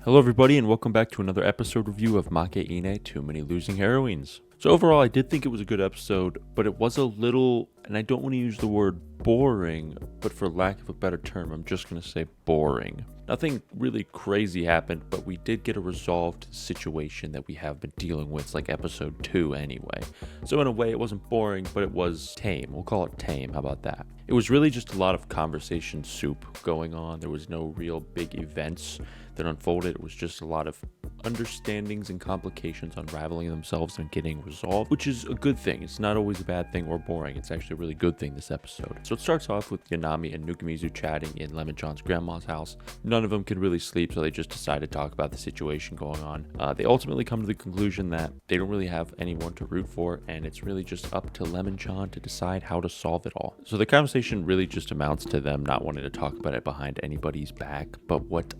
Hello everybody and welcome back to another episode review of Makeine, Many Losing Heroines. So overall I did think it was a good episode, but it was a little, and I don't want to use the word boring, but for lack of a better term, I'm just going to say boring. Nothing really crazy happened, but we did get a resolved situation that we have been dealing with. It's like episode 2 anyway. So in a way it wasn't boring, but it was tame. We'll call it tame, how about that? It was really just a lot of conversation soup going on. There was no real big events that unfolded. It was just a lot of understandings and complications unraveling themselves and getting resolved, which is a good thing. It's not always a bad thing or boring. It's actually a really good thing this episode. So it starts off with Yanami and Nuku chatting in Lemon-chan's grandma's house. None of them could really sleep, so they just decide to talk about the situation going on. They ultimately come to the conclusion that they don't really have anyone to root for, and it's really just up to Lemon-chan to decide how to solve it all. So the conversation really just amounts to them not wanting to talk about it behind anybody's back, but what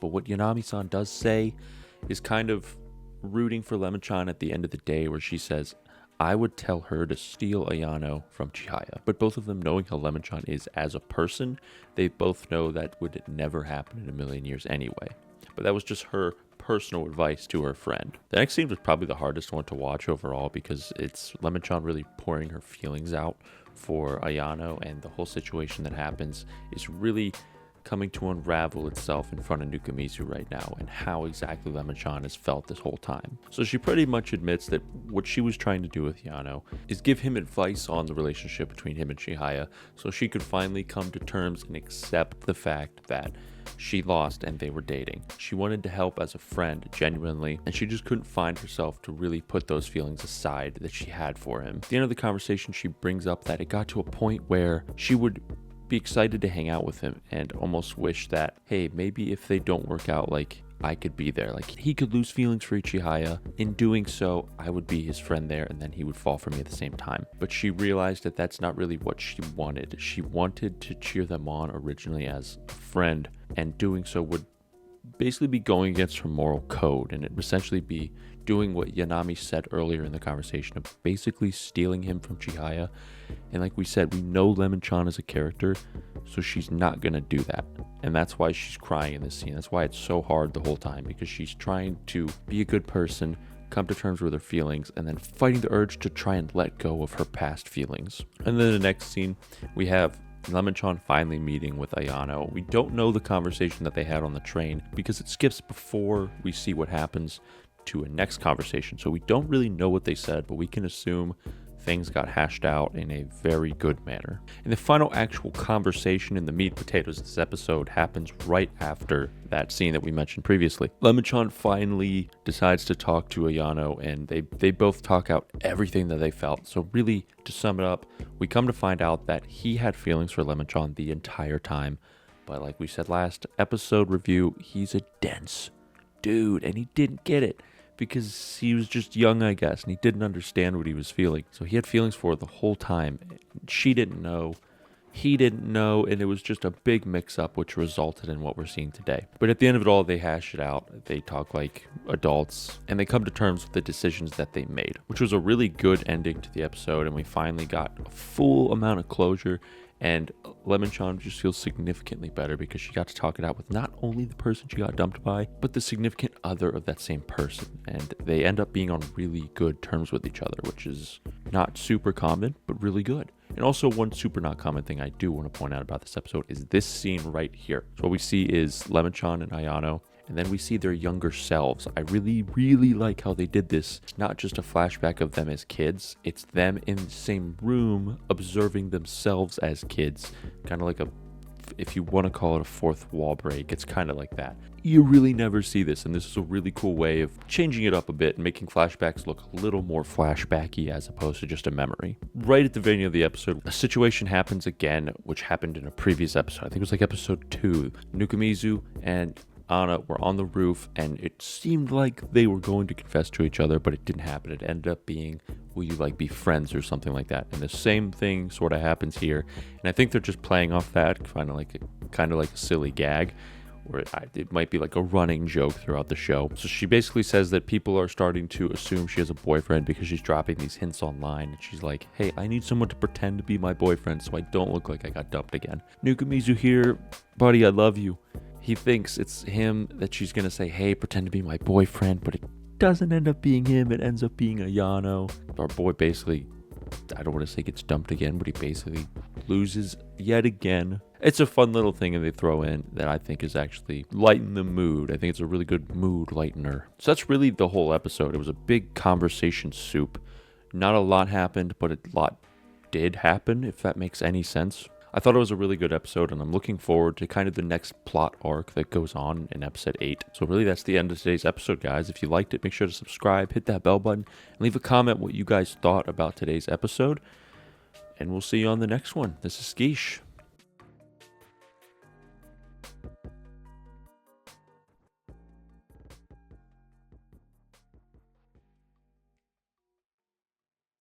Yanami-san does say is kind of rooting for Lemon-chan at the end of the day, where she says, I would tell her to steal Ayano from Chihaya. But both of them, knowing how Lemon-chan is as a person, they both know that would never happen in a million years anyway. But that was just her personal advice to her friend. The next scene was probably the hardest one to watch overall, because it's Lemon-chan really pouring her feelings out for Ayano, and the whole situation that happens is really coming to unravel itself in front of Nuku right now, and how exactly Lemon-chan has felt this whole time. So she pretty much admits that what she was trying to do with Ayano is give him advice on the relationship between him and Chihaya, so she could finally come to terms and accept the fact that she lost and they were dating. She wanted to help as a friend, genuinely, and she just couldn't find herself to really put those feelings aside that she had for him. At the end of the conversation, she brings up that it got to a point where she would be excited to hang out with him and almost wish that, hey, maybe if they don't work out, like, I could be there. Like, he could lose feelings for Chihaya. In doing so, I would be his friend there, and then he would fall for me at the same time. But she realized that that's not really what she wanted. She wanted to cheer them on originally as a friend, and doing so would basically be going against her moral code, and it would essentially be doing what Yanami said earlier in the conversation of basically stealing him from Chihaya. And like we said, we know Lemon-chan as a character, so she's not gonna do that. And that's why she's crying in this scene. That's why it's so hard the whole time, because she's trying to be a good person, come to terms with her feelings, and then fighting the urge to try and let go of her past feelings. And then the next scene, we have Lemon-chan finally meeting with Ayano. We don't know the conversation that they had on the train, because it skips before we see what happens to a next conversation. So we don't really know what they said, but we can assume things got hashed out in a very good manner. And the final actual conversation in the meat and potatoes of this episode happens right after that scene that we mentioned previously. Lemon-chan finally decides to talk to Ayano, and they both talk out everything that they felt. So really, to sum it up, we come to find out that he had feelings for Lemon-chan the entire time. But like we said last episode review, he's a dense dude, and he didn't get it, because he was just young, I guess, and he didn't understand what he was feeling. So he had feelings for her the whole time. She didn't know. He didn't know, and it was just a big mix-up, which resulted in what we're seeing today. But at the end of it all, they hash it out. They talk like adults, and they come to terms with the decisions that they made, which was a really good ending to the episode, and we finally got a full amount of closure. And Lemon-chan just feels significantly better because she got to talk it out with not only the person she got dumped by, but the significant other of that same person. And they end up being on really good terms with each other, which is not super common, but really good. And also, one super not common thing I do want to point out about this episode is this scene right here. So what we see is Lemon-chan and Ayano, and then we see their younger selves. I really, really like how they did this. It's not just a flashback of them as kids. It's them in the same room observing themselves as kids. Kind of like a, if you want to call it a fourth wall break, it's kind of like that. You really never see this, and this is a really cool way of changing it up a bit and making flashbacks look a little more flashbacky as opposed to just a memory. Right at the beginning of the episode, a situation happens again, which happened in a previous episode. I think it was like episode 2. Nuku and Anna were on the roof, and it seemed like they were going to confess to each other, but it didn't happen. It ended up being, will you like be friends or something like that? And the same thing sort of happens here, and I think they're just playing off that kind of like a silly gag, or it might be like a running joke throughout the show. So she basically says that people are starting to assume she has a boyfriend because she's dropping these hints online, and she's like, hey, I need someone to pretend to be my boyfriend so I don't look like I got dumped again. Nuku here, buddy, I love you. He thinks it's him that she's going to say, hey, pretend to be my boyfriend, but it doesn't end up being him. It ends up being Ayano. Our boy basically, I don't want to say gets dumped again, but he basically loses yet again. It's a fun little thing that they throw in that I think is actually lighten the mood. I think it's a really good mood lightener. So that's really the whole episode. It was a big conversation soup. Not a lot happened, but a lot did happen, if that makes any sense. I thought it was a really good episode, and I'm looking forward to kind of the next plot arc that goes on in episode 8. So really, that's the end of today's episode, guys. If you liked it, make sure to subscribe, hit that bell button, and leave a comment what you guys thought about today's episode. And we'll see you on the next one. This is Skish.